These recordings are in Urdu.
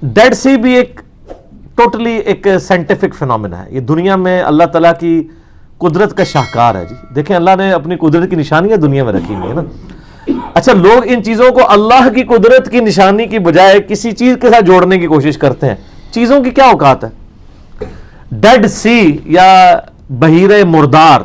ڈیڈ سی بھی ایک ٹوٹلی ایک سائنٹیفک فینومینا ہے. یہ دنیا میں اللہ تعالیٰ کی قدرت کا شاہکار ہے جی. دیکھیں اللہ نے اپنی قدرت کی نشانیاں دنیا میں رکھی ہوئی ہے نا. اچھا لوگ ان چیزوں کو اللہ کی قدرت کی نشانی کی بجائے کسی چیز کے ساتھ جوڑنے کی کوشش کرتے ہیں. چیزوں کی کیا اوقات ہے؟ ڈیڈ سی یا بحیرہ مردار،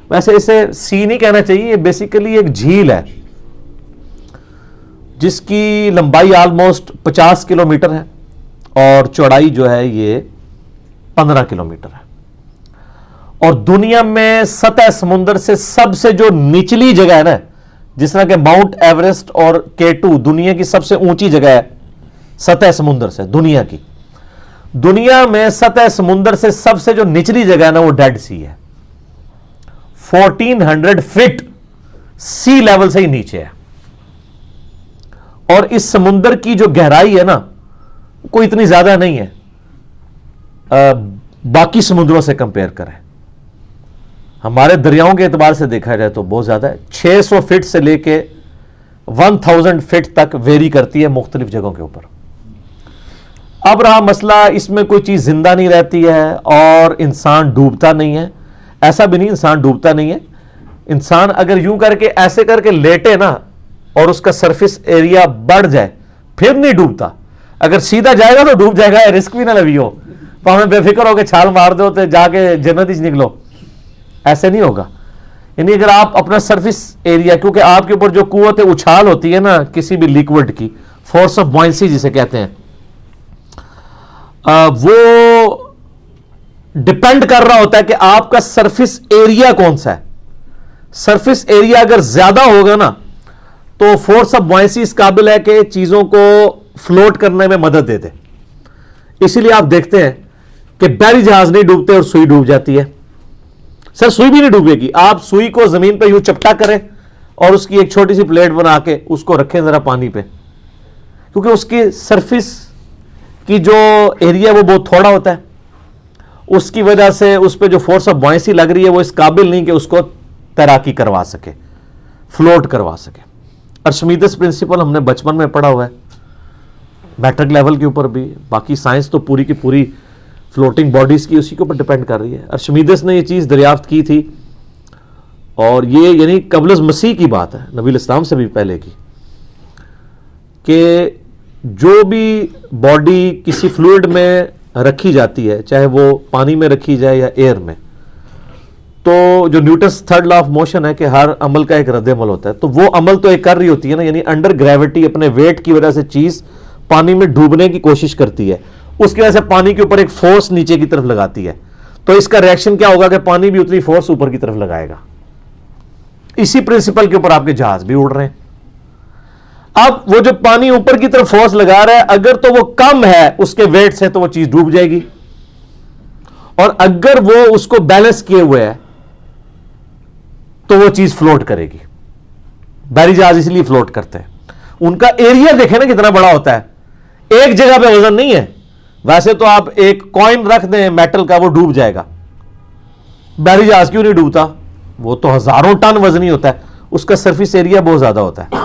ویسے اسے سی نہیں کہنا چاہیے، یہ بیسیکلی ایک جھیل ہے جس کی لمبائی آلموسٹ 50 کلومیٹر ہے اور چوڑائی جو ہے یہ 15 کلومیٹر ہے. اور دنیا میں سطح سمندر سے سب سے جو نچلی جگہ ہے نا، جس طرح کہ ماؤنٹ ایوریسٹ اور K2 دنیا کی سب سے اونچی جگہ ہے سطح سمندر سے، دنیا میں سطح سمندر سے سب سے جو نچلی جگہ ہے نا وہ ڈیڈ سی ہے. 1400 فٹ سی لیول سے ہی نیچے ہے. اور اس سمندر کی جو گہرائی ہے نا کوئی اتنی زیادہ نہیں ہے باقی سمندروں سے کمپیئر کریں. ہمارے دریاؤں کے اعتبار سے دیکھا جائے تو بہت زیادہ ہے. 600 فٹ سے لے کے 1000 فٹ تک ویری کرتی ہے مختلف جگہوں کے اوپر. اب رہا مسئلہ اس میں کوئی چیز زندہ نہیں رہتی ہے اور انسان ڈوبتا نہیں ہے. ایسا بھی نہیں انسان ڈوبتا نہیں ہے. انسان اگر یوں کر کے ایسے کر کے لیٹے نا اور اس کا سرفیس ایریا بڑھ جائے پھر نہیں ڈوبتا. اگر سیدھا جائے گا تو ڈوب جائے گا، رسک بھی نہ لوی ہو تو ہمیں بے فکر ہو کے چھال مار دو تو جا کے جنت ہی نکلو. ایسے نہیں ہوگا. یعنی اگر آپ اپنا سرفیس ایریا، کیونکہ آپ کے اوپر جو قوت اچھال ہوتی ہے نا کسی بھی لیکوڈ کی، فورس آف بوئنسی جسے کہتے ہیں، وہ ڈپینڈ کر رہا ہوتا ہے کہ آپ کا سرفیس ایریا کون سا ہے. سرفیس ایریا اگر زیادہ ہوگا نا تو فورس آف بوئنسی اس قابل ہے کہ چیزوں کو فلوٹ کرنے میں مدد دے دے. اسی لیے آپ دیکھتے ہیں کہ بحری جہاز نہیں ڈوبتے اور سوئی ڈوب جاتی ہے. سر سوئی بھی نہیں ڈوبے گی. آپ سوئی کو زمین پہ یوں چپٹا کریں اور اس کی ایک چھوٹی سی پلیٹ بنا کے اس کو رکھیں ذرا پانی پہ، کیونکہ اس کی سرفیس کی جو ایریا وہ بہت تھوڑا ہوتا ہے. اس کی وجہ سے اس پہ جو فورس آف بوئنسی لگ رہی ہے وہ اس قابل نہیں کہ اس کو تیراکی کروا سکے، فلوٹ کروا سکے. ارشمیدس پرنسپل ہم نے بچپن میں پڑھا ہوا ہے، میٹرک لیول کے اوپر بھی. باقی سائنس تو پوری کی پوری فلوٹنگ باڈیز کی اسی کے اوپر ڈیپینڈ کر رہی ہے. ارشمیدس نے یہ چیز دریافت کی تھی اور یہ یعنی قبل از مسیح کی بات ہے، نبی الاسلام سے بھی پہلے کی، کہ جو بھی باڈی کسی فلوئڈ میں رکھی جاتی ہے، چاہے وہ پانی میں رکھی جائے یا ایئر میں، تو جو Newton's third law of motion ہے کہ ہر عمل کا ایک رد عمل ہوتا ہے، تو وہ عمل تو ایک کر رہی ہوتی ہے نا. یعنی انڈر گریوٹی اپنے ویٹ کی وجہ سے چیز پانی میں ڈوبنے کی کوشش کرتی ہے، اس کی وجہ سے پانی کے اوپر ایک فورس نیچے کی طرف لگاتی ہے، تو اس کا ریئیکشن کیا ہوگا کہ پانی بھی اتنی فورس اوپر کی طرف لگائے گا. اسی پرنسپل کے اوپر آپ کے جہاز بھی اڑ رہے ہیں. اب وہ جو پانی اوپر کی طرف فورس لگا رہا ہے اگر تو وہ کم ہے اس کے ویٹ سے تو وہ چیز ڈوب جائے گی، اور اگر وہ اس کو بیلنس کیے ہوئے ہے تو وہ چیز فلوٹ کرے گی. بحری جہاز اس لیے فلوٹ کرتے ہیں. ان کا ایریا دیکھیں نا کتنا بڑا ہوتا ہے، ایک جگہ پہ وزن نہیں ہے. ویسے تو آپ ایک کوئن رکھ دیں میٹل کا وہ ڈوب جائے گا، بحری جہاز کیوں نہیں ڈوبتا؟ وہ تو ہزاروں ٹن وزنی ہوتا ہے، اس کا سرفیس ایریا بہت زیادہ ہوتا ہے،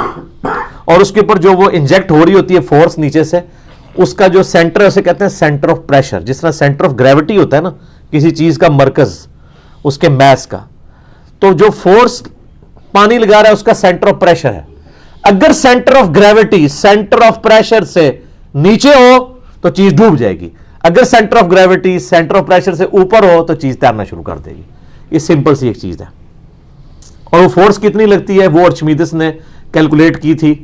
اور اس کے اوپر جو وہ انجیکٹ ہو رہی ہوتی ہے فورس نیچے سے، اس کا جو سینٹر ہے اسے کہتے ہیں سینٹر آف پریشر. جس طرح سینٹر آف گریوٹی ہوتا ہے نا کسی چیز کا مرکز اس کے میس کا، تو جو فورس پانی لگا رہا ہے اس کا سینٹر آف پریشر ہے. اگر centre of gravity centre of pressure سے نیچے ہو تو چیز ڈوب جائے گی، اگر centre of gravity centre of pressure سے اوپر ہو تو چیز تیرنا شروع کر دے گی. یہ سمپل سی ایک چیز ہے. اور وہ فورس کتنی لگتی ہے وہ ارشمیدس نے کیلکولیٹ کی تھی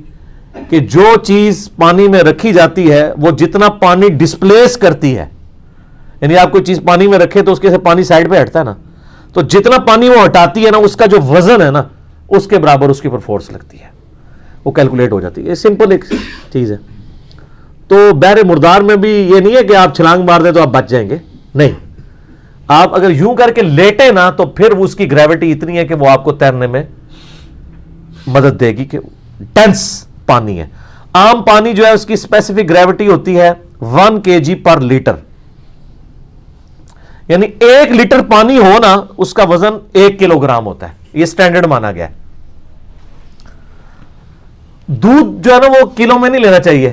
کہ جو چیز پانی میں رکھی جاتی ہے وہ جتنا پانی ڈسپلیس کرتی ہے، یعنی آپ کوئی چیز پانی میں رکھے تو اس کے سے پانی سائڈ پہ ہٹتا ہے نا، تو جتنا پانی وہ ہٹاتی ہے نا اس کا جو وزن ہے نا اس کے برابر اس کے اوپر فورس لگتی ہے، وہ کیلکولیٹ ہو جاتی ہے. یہ سمپل ایک چیز ہے. تو بحر مردار میں بھی یہ نہیں ہے کہ آپ چھلانگ مار دیں تو آپ بچ جائیں گے، نہیں. آپ اگر یوں کر کے لیٹے نا تو پھر اس کی گریوٹی اتنی ہے کہ وہ آپ کو تیرنے میں مدد دے گی، کہ ڈینس پانی ہے. عام پانی جو ہے اس کی اسپیسیفک گریوٹی ہوتی ہے 1 kg پر لیٹر، یعنی 1 لیٹر پانی ہو نا اس کا وزن 1 کلو گرام ہوتا ہے. یہ سٹینڈرڈ مانا گیا ہے. دودھ جو ہے نا وہ کلو میں نہیں لینا چاہیے،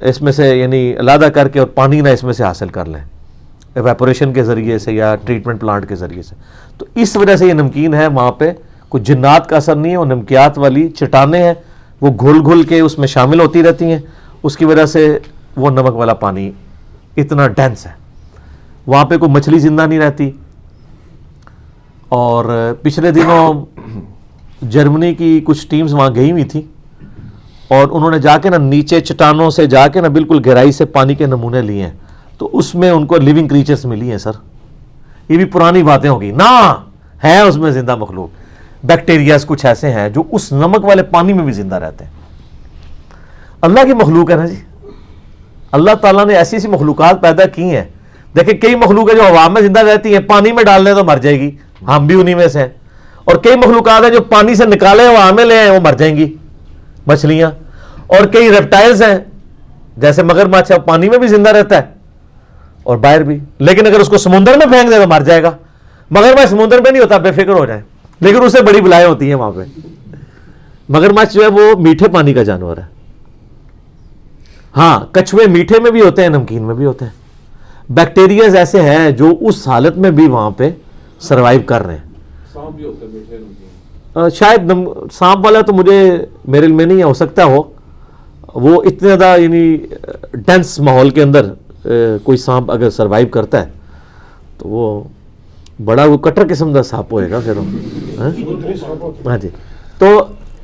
اس میں سے یعنی علیحدہ کر کے اور پانی نہ اس میں سے حاصل کر لیں ایویپوریشن کے ذریعے سے یا ٹریٹمنٹ پلانٹ کے ذریعے سے. تو اس وجہ سے یہ نمکین ہے. وہاں پہ کوئی جنات کا اثر نہیں ہے, وہ نمکیات والی چٹانیں ہیں, وہ گھل گھل کے اس میں شامل ہوتی رہتی ہیں, اس کی وجہ سے وہ نمک والا پانی اتنا ڈینس ہے. وہاں پہ کوئی مچھلی زندہ نہیں رہتی. اور پچھلے دنوں جرمنی کی کچھ ٹیمز وہاں گئی ہوئی تھیں اور انہوں نے جا کے نا نیچے چٹانوں سے جا کے نا بالکل گہرائی سے پانی کے نمونے لیے ہیں, تو اس میں ان کو لیونگ کریچرز ملی ہیں. سر یہ بھی پرانی باتیں ہوں گی نا, ہیں اس میں زندہ مخلوق, بیکٹیریاز کچھ ایسے ہیں جو اس نمک والے پانی میں بھی زندہ رہتے ہیں. اللہ کی مخلوق ہے نا جی. اللہ تعالیٰ نے ایسی ایسی مخلوقات پیدا کی ہیں. دیکھیں کئی مخلوق ہے جو ہوا میں زندہ رہتی ہیں, پانی میں ڈال دیں تو مر جائے گی, ہم بھی انہی میں سے ہیں. اور کئی مخلوقات ہیں جو پانی سے نکالے ہوا میں لے آئیں وہ مر جائیں گی, مچھلیاں. اور کئی ریپٹائلز ہیں جیسے مگرمچھ ہے, پانی میں بھی زندہ رہتا ہے اور باہر بھی, لیکن اگر اس کو سمندر میں پھینک دے تو مر جائے گا. مگرمچھ سمندر میں نہیں ہوتا, بے فکر ہو جائے, لیکن اس سے بڑی بلائیں ہوتی ہیں وہاں پہ. مگرمچھ جو ہے وہ میٹھے پانی کا جانور ہے. ہاں کچھوے میٹھے میں بھی ہوتے ہیں, نمکین میں بھی ہوتے ہیں. بیکٹیریاز ایسے ہیں جو اس حالت میں بھی وہاں پہ سروائیو کر رہے ہیں. سانپ بھی ہوتا ہے میٹھے نمکین. شاید سانپ والا تو میرے علم میں نہیں ہے, ہو سکتا ہو. وہ اتنے زیادہ یعنی ڈینس ماحول کے اندر کوئی سانپ اگر سروائیو کرتا ہے تو وہ بڑا وہ کٹر قسم کا سانپ ہوئے گا پھر. ہاں جی, تو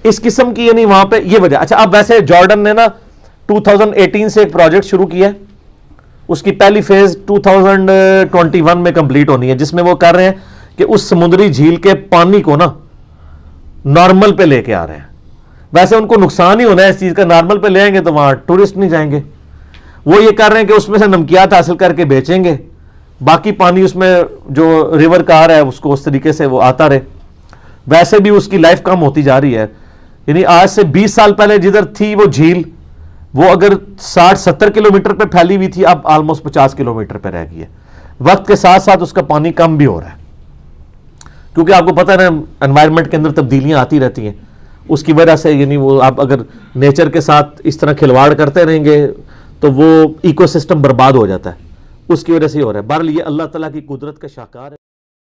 اس قسم کی یعنی وہاں پہ یہ وجہ. اچھا اب ویسے جارڈن نے نا 2018 سے ایک پروجیکٹ شروع کیا ہے, اس کی پہلی فیز 2021 میں کمپلیٹ ہونی ہے, جس میں وہ کر رہے ہیں کہ اس سمندری جھیل کے پانی کو نا نارمل پہ لے کے آ رہے ہیں. ویسے ان کو نقصان ہی ہونا ہے اس چیز کا, نارمل پہ لے آئیں گے تو وہاں ٹورسٹ نہیں جائیں گے. وہ یہ کر رہے ہیں کہ اس میں سے نمکیات حاصل کر کے بیچیں گے, باقی پانی اس میں جو ریور کا آ رہا ہے اس کو اس طریقے سے وہ آتا رہے. ویسے بھی اس کی لائف کم ہوتی جا رہی ہے. یعنی آج سے 20 سال پہلے جدھر تھی وہ جھیل, وہ اگر 60-70 کلومیٹر پہ پھیلی ہوئی تھی, اب آلموسٹ 50 کلومیٹر پہ رہ گئی ہے. وقت کے ساتھ ساتھ اس کا پانی کم بھی ہو رہا ہے, کیونکہ آپ کو پتہ ہے نا انوائرمنٹ کے اندر تبدیلیاں آتی رہتی ہیں. اس کی وجہ سے یعنی وہ آپ اگر نیچر کے ساتھ اس طرح کھلواڑ کرتے رہیں گے تو وہ ایکو سسٹم برباد ہو جاتا ہے, اس کی وجہ سے ہی ہو رہا ہے. بہرحال یہ اللہ تعالیٰ کی قدرت کا شاہکار ہے.